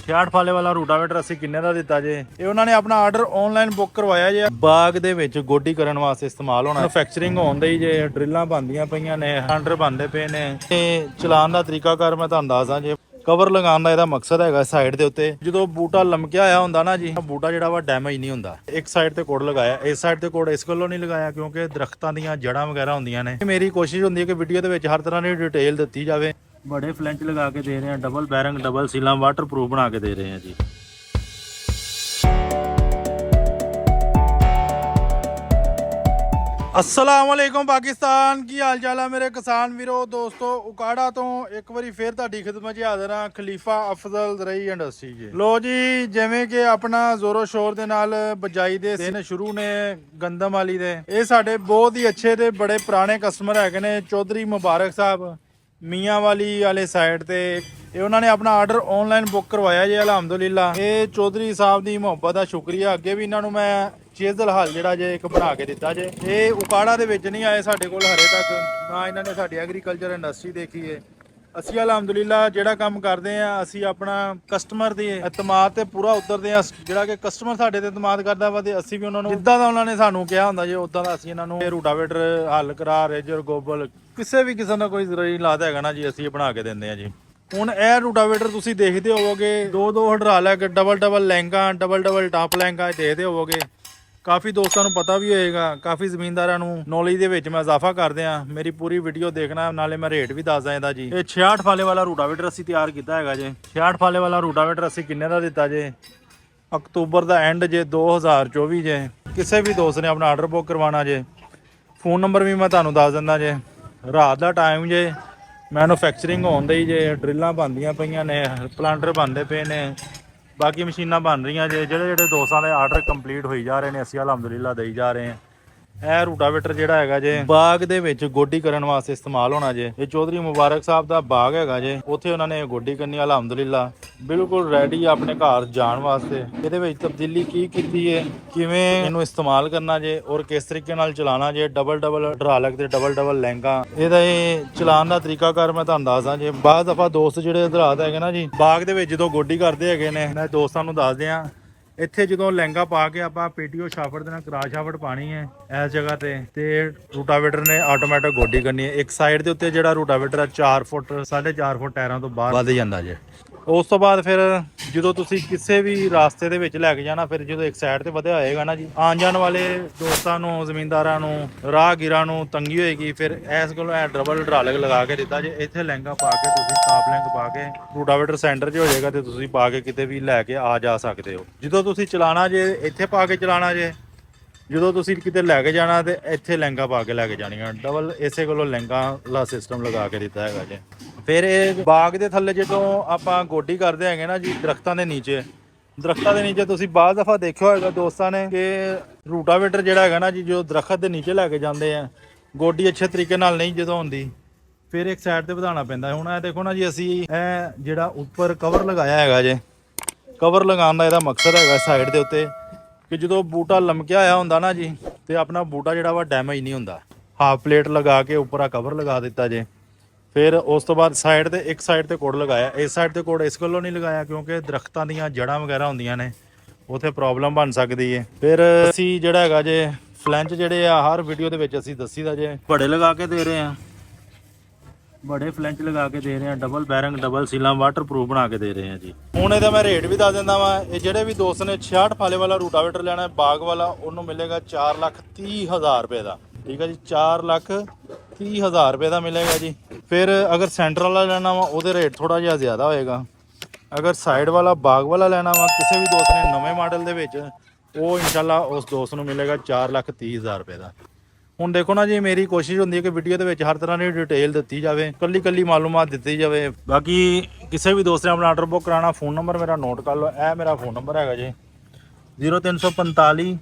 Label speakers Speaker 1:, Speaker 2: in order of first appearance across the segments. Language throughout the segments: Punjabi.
Speaker 1: 66 ਫਾਲੇ ਵਾਲਾ ਰੂਟਾਵੇਟਰ ਅਸੀਂ ਕਿੰਨੇ ਦਾ ਦਿੱਤਾ ਜੇ। ਇਹ ਉਹਨਾਂ ਨੇ ਆਪਣਾ ਆਰਡਰ ਆਨਲਾਈਨ ਬੁੱਕ ਕਰਵਾਇਆ ਜੇ। ਬਾਗ ਦੇ ਵਿੱਚ ਗੋਡੀ ਕਰਨ ਵਾਸਤੇ ਇਸਤੇਮਾਲ ਹੋਣਾ। ਮੈਨੂਫੈਕਚਰਿੰਗ ਹੋਣ ਦੀ ਜੇ, ਡਰਿਲਾਂ ਬਣਦੀਆਂ ਪਈਆਂ ਨੇ, ਹੈਂਡਰ ਬਣਦੇ ਪਏ ਨੇ। ਤੇ ਚਲਾਉਣ ਦਾ ਤਰੀਕਾਕਾਰ ਮੈਂ ਤੁਹਾਨੂੰ ਦੱਸਦਾ ਜੇ। ਕਵਰ ਲਗਾਉਣ ਦਾ ਇਹਦਾ ਮਕਸਦ ਹੈਗਾ ਸਾਈਡ ਦੇ ਉੱਤੇ ਜਦੋਂ ਬੂਟਾ ਲਮਕਿਆ ਹੋਇਆ ਹੁੰਦਾ ਨਾ ਜੀ, ਬੂਟਾ ਜਿਹੜਾ ਵਾ ਡੈਮੇਜ ਨਹੀਂ ਹੁੰਦਾ। ਇੱਕ ਸਾਈਡ ਤੇ ਕੋਡ ਲਗਾਇਆ, ਇਸ ਸਾਈਡ ਤੇ ਕੋਡ ਇਸ ਗੱਲੋਂ ਨਹੀਂ ਲਗਾਇਆ ਕਿਉਂਕਿ ਦਰਖਤਾਂ ਦੀਆਂ ਜੜਾਂ ਵਗੈਰਾ ਹੁੰਦੀਆਂ ਨੇ। ਮੇਰੀ ਕੋਸ਼ਿਸ਼ ਹੁੰਦੀ ਹੈ ਕਿ ਵੀਡੀਓ ਦੇ ਵਿੱਚ ਹਰ ਤਰ੍ਹਾਂ ਦੀ ਡਿਟੇਲ ਦਿੱਤੀ ਜਾਵੇ। बड़े फ्लेंच लगा के दे रहे हैं, डबल बैरंग डबल सीला वाटर प्रूफ बना के दे रहे हैं जी। अस्सलाम वालेकुम पाकिस्तान, की हाल चाल है मेरे किसान वीरो दोस्तों। उकाड़ा तो एक बारी फिर तुहाडी खिदमत च हाज़र हाँ, खलीफा अफजल ज़रई इंडस्ट्री जी। लो जी, जिवें कि अपना जोरों शोर दे नाल बजाई दे दिन शुरू ने गंदम वाली दे। ये साडे बहुत ही अच्छे ते बड़े पुराने कस्टमर हैगे ने चौधरी मुबारक साहब ਮੀਆਂ ਵਾਲੀ ਵਾਲੇ ਸਾਈਡ ਤੇ। ਇਹ ਉਹਨਾਂ ਨੇ ਆਪਣਾ ਆਰਡਰ ਆਨਲਾਈਨ ਬੁੱਕ ਕਰਵਾਇਆ ਜੀ ਅਲਹਮਦੁਲਿਲਾ। ਇਹ ਚੌਧਰੀ ਸਾਹਿਬ ਦੀ ਮੁਹੱਬਤ ਦਾ ਸ਼ੁਕਰੀਆ। ਅੱਗੇ ਵੀ ਇਹਨਾਂ ਨੂੰ ਮੈਂ ਚੀਜ਼ਲ ਹਾਲ ਜਿਹੜਾ ਜੇ ਇੱਕ ਬਣਾ ਕੇ ਦਿੱਤਾ ਜੇ। ਇਹ ਉਕਾੜਾ ਦੇ ਵਿੱਚ ਨਹੀਂ ਆਏ ਸਾਡੇ ਕੋਲ ਹਰੇ ਤੱਕ, ਨਾ ਇਹਨਾਂ ਨੇ ਸਾਡੀ ਐਗਰੀਕਲਚਰ ਇੰਡਸਟਰੀ ਦੇਖੀ ਹੈ। ਅਸੀਂ ਅਲਹਮਦੁਲਿਲਾ ਜਿਹੜਾ ਕੰਮ ਕਰਦੇ ਆ, ਅਸੀਂ ਆਪਣਾ ਕਸਟਮਰ ਦੇ ਇਤਮਾਦ ਤੇ ਪੂਰਾ ਉਤਰਦੇ ਆ। ਜਿਹੜਾ ਕਿ ਕਸਟਮਰ ਸਾਡੇ ਤੇ ਇਤਮਾਦ ਕਰਦਾ ਵਾ ਤੇ ਅਸੀਂ ਵੀ ਉਹਨਾਂ ਨੂੰ ਜਿੱਦਾਂ ਦਾ ਉਹਨਾਂ ਨੇ ਸਾਨੂੰ ਕਿਹਾ ਹੁੰਦਾ ਜੇ ਉਦਾਂ ਦਾ ਅਸੀਂ ਇਹਨਾਂ ਨੂੰ ਰੂਟਾਵੇਟਰ ਹੱਲ ਕਰਾ, ਰੇਜਰ, ਗੋਬਲ, ਕਿਸੇ ਵੀ ਕਿਸਮ ਦਾ ਕੋਈ ਜ਼ਰੂਰੀ ਲਾਦ ਹੈਗਾ ਨਾ ਜੀ, ਅਸੀਂ ਬਣਾ ਕੇ ਦਿੰਦੇ ਆ ਜੀ। ਹੁਣ ਇਹ ਰੂਟਾਵੇਟਰ ਤੁਸੀਂ ਦੇਖਦੇ ਹੋਵੋਗੇ, ਦੋ ਹਾਈਡ੍ਰੋਲਿਕ, ਡਬਲ ਲੈਂਕਾਂ, ਡਬਲ ਟਾਪ ਲੈਂਕਾਂ ਦੇਖਦੇ ਹੋਵੋਗੇ। ਕਾਫੀ ਦੋਸਤਾਂ ਨੂੰ ਪਤਾ ਵੀ ਹੋਏਗਾ, ਕਾਫੀ ਜ਼ਮੀਨਦਾਰਾਂ ਨੂੰ ਨੌਲੇਜ ਦੇ ਵਿੱਚ ਮੈਂ ਇਜ਼ਾਫਾ ਕਰਦੇ ਆ। ਮੇਰੀ ਪੂਰੀ ਵੀਡੀਓ ਦੇਖਣਾ, ਨਾਲੇ ਮੈਂ ਰੇਟ ਵੀ ਦੱਸਦਾ ਇਹਦਾ ਜੀ। ਇਹ 66 ਫਾਲੇ ਵਾਲਾ ਰੂਟਾਵੇਟਰ ਅਸੀਂ ਤਿਆਰ ਕੀਤਾ ਹੈਗਾ ਜੇ। 66 ਫਾਲੇ ਵਾਲਾ ਰੂਟਾਵੇਟਰ ਅਸੀਂ ਕਿੰਨੇ ਦਾ ਦਿੱਤਾ ਜੇ? ਅਕਤੂਬਰ ਦਾ ਐਂਡ ਜੇ 2024 ਜੇ। ਕਿਸੇ ਵੀ ਦੋਸਤ ਨੇ ਆਪਣਾ ਆਰਡਰ ਬੁੱਕ ਕਰਵਾਉਣਾ ਜੇ, ਫੋਨ ਨੰਬਰ ਵੀ ਮੈਂ ਤੁਹਾਨੂੰ ਦੱਸ ਦਿੰਦਾ ਜੇ। ਰਾਤ ਦਾ ਟਾਈਮ ਜੇ, ਮੈਨੂਫੈਕਚਰਿੰਗ ਹੋਣ ਦੀ ਜੇ, ਡਰਿਲਾਂ ਬਣਦੀਆਂ ਪਈਆਂ ਨੇ, ਪਲਾਂਟਰ ਬਣਦੇ ਪਏ ਨੇ, ਬਾਕੀ ਮਸ਼ੀਨਾਂ ਬਣ ਰਹੀਆਂ ਜੇ। ਜਿਹੜੇ ਦੋਸਤਾਂ ਦੇ ਆਰਡਰ ਕੰਪਲੀਟ ਹੋਈ ਜਾ ਰਹੇ ਨੇ, ਅਸੀਂ ਅਲਹਮਦੁਲਿਲਾ ਦੇਈ ਜਾ ਰਹੇ ਹਾਂ। ਇਹ ਰੂਟਾਵੇਟਰ ਜਿਹੜਾ ਹੈਗਾ ਜੇ ਬਾਗ ਦੇ ਵਿੱਚ ਗੋਡੀ ਕਰਨ ਵਾਸਤੇ ਇਸਤੇਮਾਲ ਹੋਣਾ ਜੇ। ਇਹ ਚੌਧਰੀ ਮੁਬਾਰਕ ਸਾਹਿਬ ਦਾ ਬਾਗ ਹੈਗਾ ਜੇ, ਉੱਥੇ ਉਹਨਾਂ ਨੇ ਗੋਡੀ ਕਰਨੀ ਅਲਹਮਦੁਲਿਲਾ ਬਿਲਕੁਲ ਰੈਡੀ ਆਪਣੇ ਘਰ ਜਾਣ ਵਾਸਤੇ। ਇਹਦੇ ਵਿੱਚ ਤਬਦੀਲੀ ਕੀ ਕੀਤੀ ਹੈ, ਕਿਵੇਂ ਇਹਨੂੰ ਇਸਤੇਮਾਲ ਕਰਨਾ ਜੇ ਔਰ ਕਿਸ ਤਰੀਕੇ ਨਾਲ ਚਲਾਉਣਾ ਜੇ। ਡਬਲ ਹਾਈਡ੍ਰੋਲਿਕ ਤੇ ਡਬਲ ਲੈਂਗਾ। ਇਹਦਾ ਇਹ ਚਲਾਉਣ ਦਾ ਤਰੀਕਾਕਾਰ ਮੈਂ ਤੁਹਾਨੂੰ ਦੱਸਦਾ ਜੇ। ਬਾਅਦ ਦਫਾ ਦੋਸਤ ਜਿਹੜੇ ਇਧਰਾਤ ਹੈਗੇ ਨਾ ਜੀ, ਬਾਗ ਦੇ ਵਿੱਚ ਜਦੋਂ ਗੋਡੀ ਕਰਦੇ ਹੈਗੇ ਨੇ, ਮੈਂ ਦੋਸਤਾਂ ਨੂੰ ਦੱਸਦੇ ਆ, ਇੱਥੇ ਜਦੋਂ ਲਹਿੰਗਾ ਪਾ ਕੇ ਆਪਾਂ ਪੀਟੀਓ ਸ਼ਾਫਟ ਦੇ ਨਾਲ ਕਰਾਸ ਸ਼ਾਫਟ ਪਾਣੀ ਹੈ ਇਸ ਜਗ੍ਹਾ ਤੇ ਰੂਟਾਵੇਟਰ ਨੇ ਆਟੋਮੈਟਿਕ ਗੋਡੀ ਕਰਨੀ ਹੈ। ਇੱਕ ਸਾਈਡ ਦੇ ਉੱਤੇ ਜਿਹੜਾ ਰੂਟਾਵੇਟਰ ਆ 4 ਫੁੱਟ 4.5 ਫੁੱਟ ਟਾਇਰਾਂ ਤੋਂ ਬਾਹਰ ਵੱਧ ਜਾਂਦਾ ਜੇ। ਉਸ ਤੋਂ ਬਾਅਦ ਫਿਰ ਜਦੋਂ ਤੁਸੀਂ ਕਿਸੇ ਵੀ ਰਾਸਤੇ ਦੇ ਵਿੱਚ ਲੈ ਕੇ ਜਾਣਾ, ਫਿਰ ਜਦੋਂ ਇੱਕ ਸਾਈਡ ਤੇ ਵਧਿਆ ਹੋਏਗਾ ਨਾ ਜੀ, ਆਉਣ ਜਾਣ ਵਾਲੇ ਦੋਸਤਾਂ ਨੂੰ, ਜ਼ਮੀਨਦਾਰਾਂ ਨੂੰ, ਰਾਹਗੀਰਾਂ ਨੂੰ ਤੰਗੀ ਹੋਏਗੀ। ਫਿਰ ਇਸ ਕੋਲੋਂ ਇਹ ਡਬਲ ਹਾਈਡ੍ਰੋਲਿਕ ਲਗਾ ਕੇ ਦਿੱਤਾ ਜੇ। ਇੱਥੇ ਲਹਿੰਗਾ ਪਾ ਕੇ ਤੁਸੀਂ ਟਾਪ ਲਿੰਕ ਪਾ ਕੇ ਰੂਟਾਵੇਟਰ ਸੈਂਟਰ 'ਚ ਹੋ ਜਾਏਗਾ ਤੇ ਤੁਸੀਂ ਪਾ ਕੇ ਕਿਤੇ ਵੀ ਲੈ ਕੇ ਆ ਜਾ ਸਕਦੇ ਹੋ। ਜਦੋਂ ਤੁਸੀਂ ਚਲਾਣਾ ਜੇ ਇੱਥੇ ਪਾ ਕੇ ਚਲਾਣਾ ਜੇ, ਜਦੋਂ ਤੁਸੀਂ ਕਿਤੇ ਲੈ ਕੇ ਜਾਣਾ ਤੇ ਇੱਥੇ ਲਹਿੰਗਾ ਪਾ ਕੇ ਲੈ ਕੇ ਜਾਣੀਆਂ ਡਬਲ। ਇਸੇ ਕੋਲੋਂ ਲਹਿੰਗਾ ਵਾਲਾ ਸਿਸਟਮ ਲਗਾ ਕੇ ਦਿੱਤਾ ਹੈਗਾ ਜੇ। ਫਿਰ ਇਹ ਬਾਗ ਦੇ ਥੱਲੇ ਜਦੋਂ ਆਪਾਂ ਗੋਡੀ ਕਰਦੇ ਹੈਗੇ ਨਾ ਜੀ, ਦਰਖਤਾਂ ਦੇ ਨੀਚੇ ਤੁਸੀਂ ਬਾਅਦ ਦਫਾ ਦੇਖਿਆ ਹੋਏਗਾ ਦੋਸਤਾਂ ਨੇ ਕਿ ਰੂਟਾਵੇਟਰ ਜਿਹੜਾ ਹੈਗਾ ਨਾ ਜੀ, ਜੋ ਦਰਖਤ ਦੇ ਨੀਚੇ ਲੈ ਕੇ ਜਾਂਦੇ ਆ, ਗੋਡੀ ਅੱਛੇ ਤਰੀਕੇ ਨਾਲ ਨਹੀਂ ਜਦੋਂ ਹੁੰਦੀ, ਫਿਰ ਇੱਕ ਸਾਈਡ ਤੇ ਵਧਾਉਣਾ ਪੈਂਦਾ। ਹੁਣ ਇਹ ਦੇਖੋ ਨਾ ਜੀ, ਅਸੀਂ ਇਹ ਜਿਹੜਾ ਉੱਪਰ ਕਵਰ ਲਗਾਇਆ ਹੈਗਾ ਜੇ, ਕਵਰ ਲਗਾਉਣ ਦਾ ਇਹਦਾ ਮਕਸਦ ਹੈਗਾ ਸਾਈਡ ਦੇ ਉੱਤੇ ਕਿ ਜਦੋਂ ਬੂਟਾ ਲਮਕਿਆ ਹੋਇਆ ਹੁੰਦਾ ਨਾ ਜੀ, ਤੇ ਆਪਣਾ ਬੂਟਾ ਜਿਹੜਾ ਵਾ ਡੈਮੇਜ ਨਹੀਂ ਹੁੰਦਾ। ਹਾਫ ਪਲੇਟ ਲਗਾ ਕੇ ਉੱਪਰ ਆ ਕਵਰ ਲਗਾ ਦਿੱਤਾ ਜੇ। ਫਿਰ ਉਸ ਤੋਂ ਬਾਅਦ ਸਾਈਡ ਤੇ ਇੱਕ ਸਾਈਡ ਤੇ ਕੋਡ ਲਗਾਇਆ, ਇਸ ਸਾਈਡ ਤੇ ਕੋਡ ਇਸ ਗੱਲੋਂ ਨਹੀਂ ਲਗਾਇਆ ਕਿਉਂਕਿ ਦਰਖਤਾਂ ਦੀਆਂ ਜੜਾਂ ਵਗੈਰਾ ਹੁੰਦੀਆਂ ਨੇ, ਉੱਥੇ ਪ੍ਰੋਬਲਮ ਬਣ ਸਕਦੀ ਹੈ। ਫਿਰ ਅਸੀਂ ਜਿਹੜਾ ਹੈਗਾ ਜੇ ਫਲੈਂਚ ਜਿਹੜੇ ਆ ਹਰ ਵੀਡੀਓ ਦੇ ਵਿੱਚ ਅਸੀਂ ਦੱਸੀਦਾ ਜੇ, ਬੜੇ ਲਗਾ ਕੇ ਦੇ ਰਹੇ ਆ, ਬੜੇ ਫਲੈਂਚ ਲਗਾ ਕੇ ਦੇ ਰਹੇ ਆ, ਡਬਲ ਬੈਰੰਗ ਡਬਲ ਸੀਲਾ ਵਾਟਰ ਪ੍ਰੂਫ ਬਣਾ ਕੇ ਦੇ ਰਹੇ ਆ ਜੀ। ਹੁਣ ਇਹਦਾ ਮੈਂ ਰੇਟ ਵੀ ਦੱਸ ਦਿੰਦਾ ਵਾ। ਇਹ ਜਿਹੜੇ ਵੀ ਦੋਸਤ ਨੇ 66 ਫਾਲੇ ਵਾਲਾ ਰੂਟਾਵੇਟਰ ਲੈਣਾ ਬਾਗ ਵਾਲਾ, ਉਹਨੂੰ ਮਿਲੇਗਾ 4,30,000 ਰੁਪਏ ਦਾ। ਠੀਕ ਹੈ ਜੀ, 4,30,000 ਰੁਪਏ ਦਾ ਮਿਲੇਗਾ ਜੀ। ਫਿਰ ਅਗਰ ਸੈਂਟਰ ਵਾਲਾ ਲੈਣਾ ਵਾ ਉਹਦੇ ਰੇਟ ਥੋੜਾ ਜਿਹਾ ਜ਼ਿਆਦਾ ਹੋਏਗਾ। ਅਗਰ ਸਾਈਡ ਵਾਲਾ ਬਾਗ ਵਾਲਾ ਲੈਣਾ ਵਾ ਕਿਸੇ ਵੀ ਦੋਸਤ ਨੇ ਨਵੇਂ ਮਾਡਲ ਦੇ ਵਿੱਚ, ਉਹ ਇਨਸ਼ਾਅੱਲਾ ਉਸ ਦੋਸਤ ਨੂੰ ਮਿਲੇਗਾ 4,30,000 ਰੁਪਏ ਦਾ। ਹੁਣ ਦੇਖੋ ਨਾ ਜੀ, ਮੇਰੀ ਕੋਸ਼ਿਸ਼ ਹੁੰਦੀ ਹੈ ਕਿ ਵੀਡੀਓ ਦੇ ਵਿੱਚ ਹਰ ਤਰ੍ਹਾਂ ਦੀ ਡਿਟੇਲ ਦਿੱਤੀ ਜਾਵੇ, ਕੱਲੀ ਮਾਲੂਮਾਤ ਦਿੱਤੀ ਜਾਵੇ। ਬਾਕੀ ਕਿਸੇ ਵੀ ਦੋਸਤ ਨੇ ਆਪਣਾ ਆਰਡਰ ਬੁੱਕ ਕਰਾਉਣਾ, ਫੋਨ ਨੰਬਰ ਮੇਰਾ ਨੋਟ ਕਰ ਲਓ। ਇਹ ਮੇਰਾ ਫੋਨ ਨੰਬਰ ਹੈਗਾ ਜੀ 0345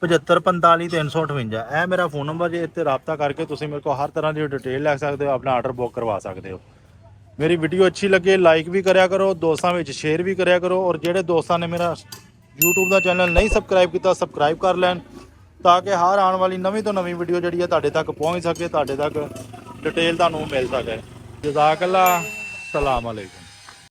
Speaker 1: 7545 358। ਇਹ ਮੇਰਾ ਫੋਨ ਨੰਬਰ ਜੇ, ਇੱਥੇ ਰਾਬਤਾ ਕਰਕੇ ਤੁਸੀਂ ਮੇਰੇ ਕੋਲ ਹਰ ਤਰ੍ਹਾਂ ਦੀ ਡਿਟੇਲ ਲੈ ਸਕਦੇ ਹੋ, ਆਪਣਾ ਆਰਡਰ ਬੁੱਕ ਕਰਵਾ ਸਕਦੇ ਹੋ। ਮੇਰੀ ਵੀਡੀਓ ਅੱਛੀ ਲੱਗੇ ਲਾਈਕ ਵੀ ਕਰਿਆ ਕਰੋ, ਦੋਸਤਾਂ ਵਿੱਚ ਸ਼ੇਅਰ ਵੀ ਕਰਿਆ ਕਰੋ, ਔਰ ਜਿਹੜੇ ਦੋਸਤਾਂ ਨੇ ਮੇਰਾ YouTube ਦਾ ਚੈਨਲ ਨਹੀਂ ਸਬਸਕ੍ਰਾਈਬ ਕੀਤਾ, ਸਬਸਕ੍ਰਾਈਬ ਕਰ ਲੈਣ ਤਾਂ ਕਿ ਹਰ ਆਉਣ ਵਾਲੀ ਨਵੀਂ ਤੋਂ ਨਵੀਂ ਵੀਡੀਓ ਜਿਹੜੀ ਹੈ ਤੁਹਾਡੇ ਤੱਕ ਪਹੁੰਚ ਸਕੇ, ਤੁਹਾਡੇ ਤੱਕ ਡਿਟੇਲ ਤੁਹਾਨੂੰ ਮਿਲ ਸਕੇ। ਜਜ਼ਾਕ ਅੱਲਾ, ਸਲਾਮ ਅਲੈਕੁਮ।